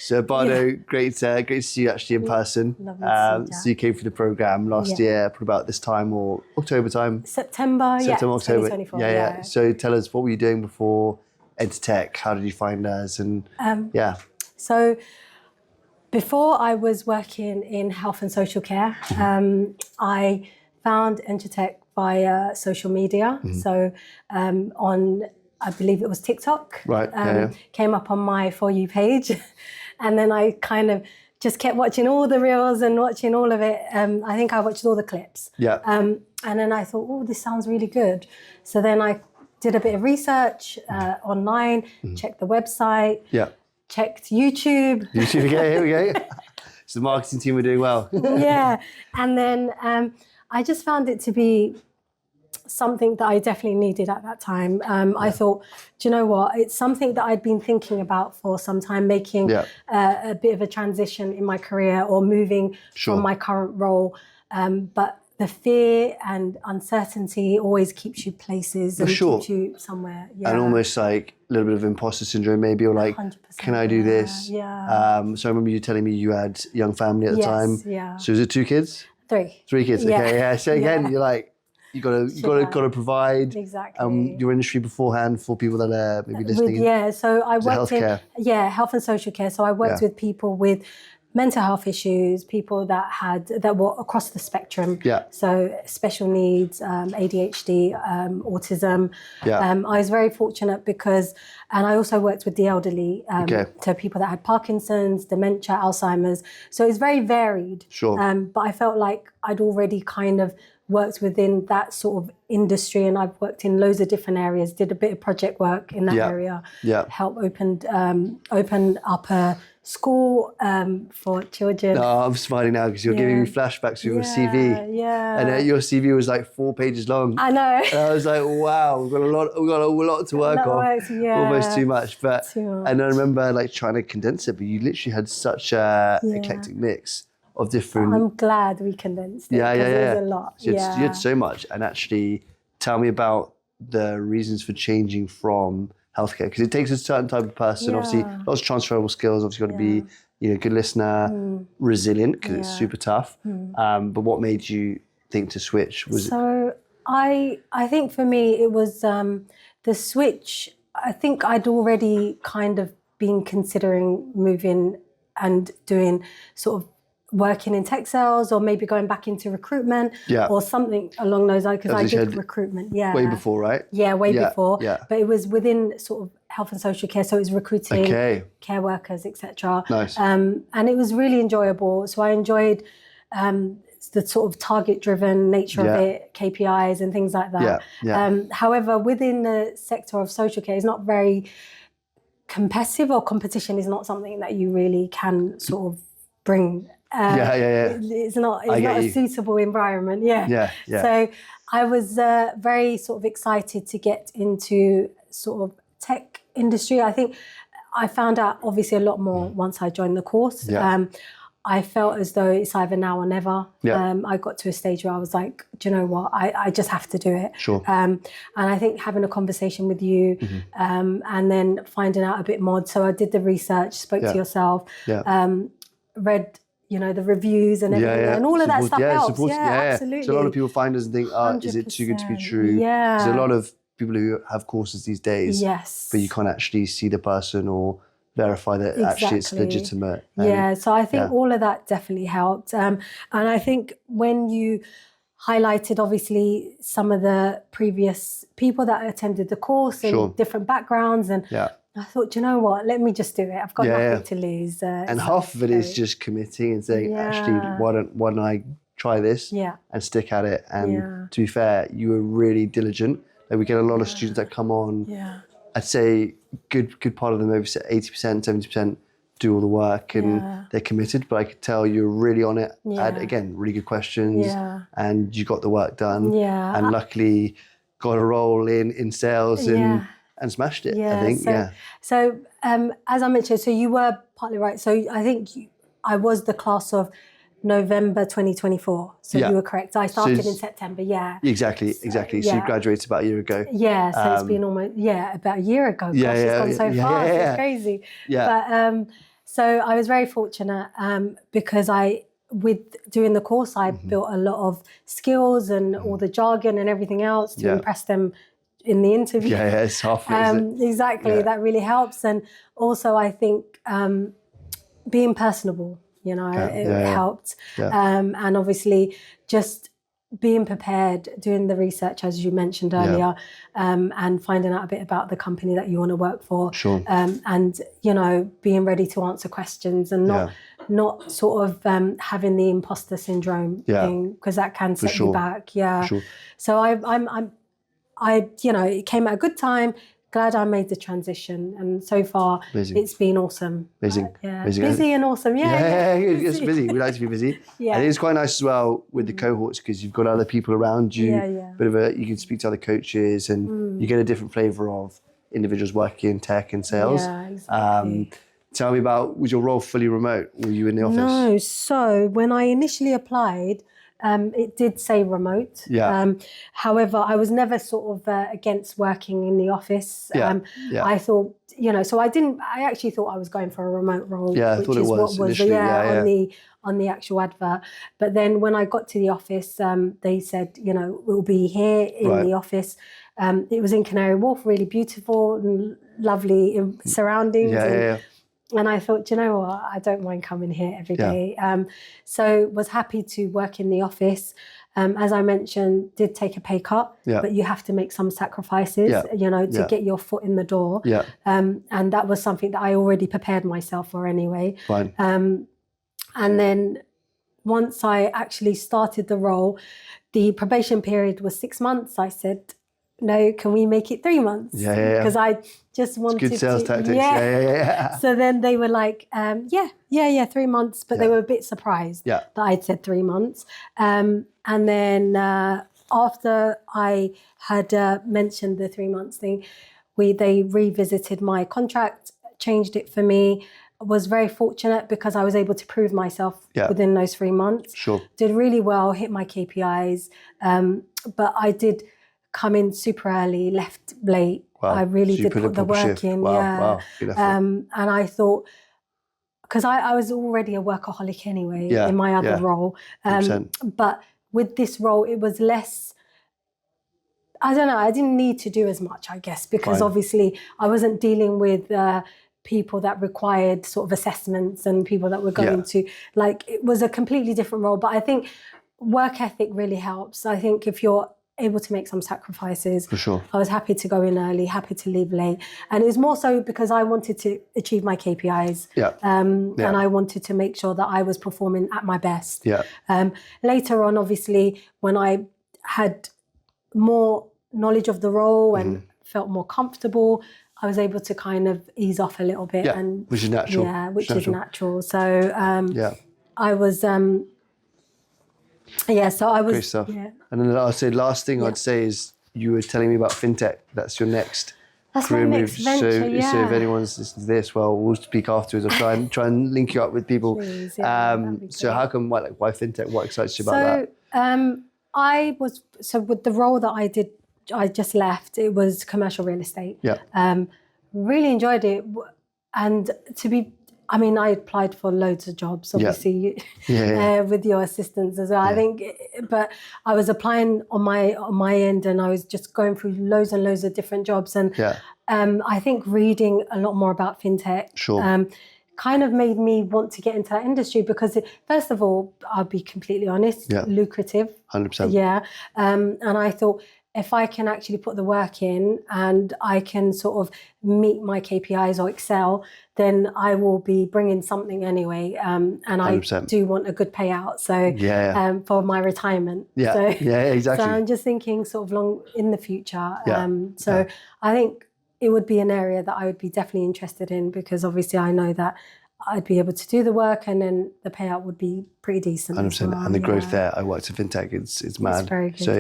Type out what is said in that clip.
So Ebado, great to see you actually in person. Lovely to see you, so you came for the programme last year, for about this time or October time? September, October. 2024. Yeah. So tell us, what were you doing before Entr Tech? How did you find us? And So before I was working in health and social care, I found Entr Tech via social media. So on, I believe it was TikTok. Right. Came up on my For You page. And then I kind of just kept watching all the reels and watching all of it. I think I watched all the clips. Yeah. And then I thought, oh, this sounds really good. So then I did a bit of research online, checked the website, checked YouTube. Here we go. So the marketing team were doing well. Yeah. And then I just found it to be something that I definitely needed at that time. I thought, do you know what? It's something that I'd been thinking about for some time, making a bit of a transition in my career or moving from my current role. But the fear and uncertainty always keeps you places and keeps you somewhere. Yeah. And almost like a little bit of imposter syndrome maybe, or like, 100%, can I do this? Yeah. So I remember you telling me you had a young family at the time. Yeah. So is it 2 kids? 3. 3 kids, okay, yeah. So again, you're like, you gotta provide. Exactly. Your industry beforehand for people that are maybe listening. So I worked in health and social care. So I worked with people with mental health issues, people that were across the spectrum. Yeah. So special needs, ADHD, autism. Yeah. I was very fortunate and I also worked with the elderly, so people that had Parkinson's, dementia, Alzheimer's. So it's very varied. Sure. But I felt like I'd already kind of worked within that sort of industry, and I've worked in loads of different areas, did a bit of project work in that area, helped open up a school for children. No, I'm smiling now because you're giving me flashbacks to your CV. Yeah. And your CV was like 4 pages long. I know. And I was like, wow, we've got a lot to work on. Almost too much. And I remember like trying to condense it, but you literally had such a eclectic mix of different. I'm glad we condensed it. There's a lot. So you had so much. And actually, tell me about the reasons for changing from healthcare, because it takes a certain type of person. Obviously, lots of transferable skills. Obviously, got to be a good listener, resilient, because it's super tough. But what made you think to switch? I think for me it was the switch. I think I'd already kind of been considering moving and doing sort of working in tech sales, or maybe going back into recruitment or something along those lines, because I did recruitment way before, right? Way before, but it was within sort of health and social care, so it was recruiting care workers, etc. Nice. And it was really enjoyable. So I enjoyed the sort of target driven nature of it, KPIs and things like that. However, within the sector of social care, it's not very competitive, or competition is not something that you really can sort of bring. It's not a suitable environment. So I was very sort of excited to get into sort of tech industry. I think I found out obviously a lot more once I joined the course. I felt as though it's either now or never. I got to a stage where I was like, do you know what? I just have to do it. Sure. And I think having a conversation with you and then finding out a bit more. So I did the research, spoke to yourself, read the reviews and everything, and all of that stuff helps. Absolutely. So a lot of people find us and think, is it too good to be true? There's a lot of people who have courses these days, but you can't actually see the person or verify that actually it's legitimate. So I think all of that definitely helped. And I think when you highlighted obviously some of the previous people that attended the course and different backgrounds, and I thought, do you know what? Let me just do it. I've got nothing to lose. And half of it is just committing and saying, actually, why don't I try this and stick at it? And to be fair, you were really diligent. Like, we get a lot of students that come on. I'd say good part of them, maybe 80%, 70%, do all the work and they're committed. But I could tell you're really on it. Had, again, really good questions, and you got the work done. And luckily, got a role in sales and smashed it, I think. So as I mentioned, so you were partly right. So I think I was the class of November 2024. So you were correct. I started in September, Exactly. So you graduated about a year ago. So it's been almost, about a year ago. Gosh, it's gone so fast. It's crazy. But So I was very fortunate because with doing the course, I built a lot of skills and all the jargon and everything else to impress them in the interview. Yeah, it's half it, exactly. That really helps. And also I think being personable, it helped. And obviously just being prepared, doing the research, as you mentioned earlier, and finding out a bit about the company that you want to work for. Sure. And, being ready to answer questions and not sort of having the imposter syndrome thing, because that can set you back. Yeah. Sure. So it came at a good time. Glad I made the transition, and so far it's been awesome. Amazing. Busy and awesome. It's busy. We like to be busy. And it's quite nice as well with the cohorts because you've got other people around you. You can speak to other coaches, and you get a different flavour of individuals working in tech and sales. Yeah, exactly. Tell me about, was your role fully remote? Were you in the office? No. So when I initially applied, it did say remote. However, I was never sort of against working in the office. I thought, so I actually thought I was going for a remote role, which is what was on the actual advert. But then when I got to the office, they said, we'll be here in the office. It was in Canary Wharf, really beautiful and lovely surroundings. And I thought, you know what, I don't mind coming here every day. So was happy to work in the office. As I mentioned, did take a pay cut, but you have to make some sacrifices, to get your foot in the door. And that was something that I already prepared myself for anyway. And then once I actually started the role, the probation period was 6 months. I said, no, can we make it 3 months? Because I just wanted to. Good sales tactics. So then they were like, 3 months, but they were a bit surprised that I'd said 3 months. And then after I had mentioned the 3 months thing, they revisited my contract, changed it for me. Was very fortunate because I was able to prove myself within those 3 months. Sure. Did really well, hit my KPIs, but I did come in super early, left late. Wow. I really did put the work in. Wow. And I thought, because I was already a workaholic anyway in my other role. But with this role, it was less, I don't know, I didn't need to do as much, I guess, because obviously I wasn't dealing with people that required sort of assessments and people that were going to, it was a completely different role. But I think work ethic really helps. I think if you're able to make some sacrifices. For sure. I was happy to go in early, happy to leave late. And it was more so because I wanted to achieve my KPIs. And I wanted to make sure that I was performing at my best. Later on, obviously, when I had more knowledge of the role and felt more comfortable, I was able to kind of ease off a little bit. And which is natural. Yeah, which is natural. So I was... so I was... Great stuff. And then I'll say last thing I'd say is you were telling me about fintech. That's your next career move. Venture, so if anyone's listening to this, well, we'll speak afterwards. I'll try and link you up with people. Please, so how come, why fintech? What excites you about that? With the role that I just left, it was commercial real estate. Really enjoyed it. And I applied for loads of jobs, obviously, with your assistance as well. I think, but I was applying on my end, and I was just going through loads and loads of different jobs. And I think reading a lot more about fintech kind of made me want to get into that industry because, first of all, I'll be completely honest, lucrative. 100%. And I thought, if I can actually put the work in and I can sort of meet my KPIs or excel, then I will be bringing something anyway. And 100%. I do want a good payout. So for my retirement. Exactly. So I'm just thinking sort of long in the future. I think it would be an area that I would be definitely interested in because obviously I know that I'd be able to do the work and then the payout would be pretty decent. 100%. And the growth there, I worked in fintech, it's mad. It's very good, So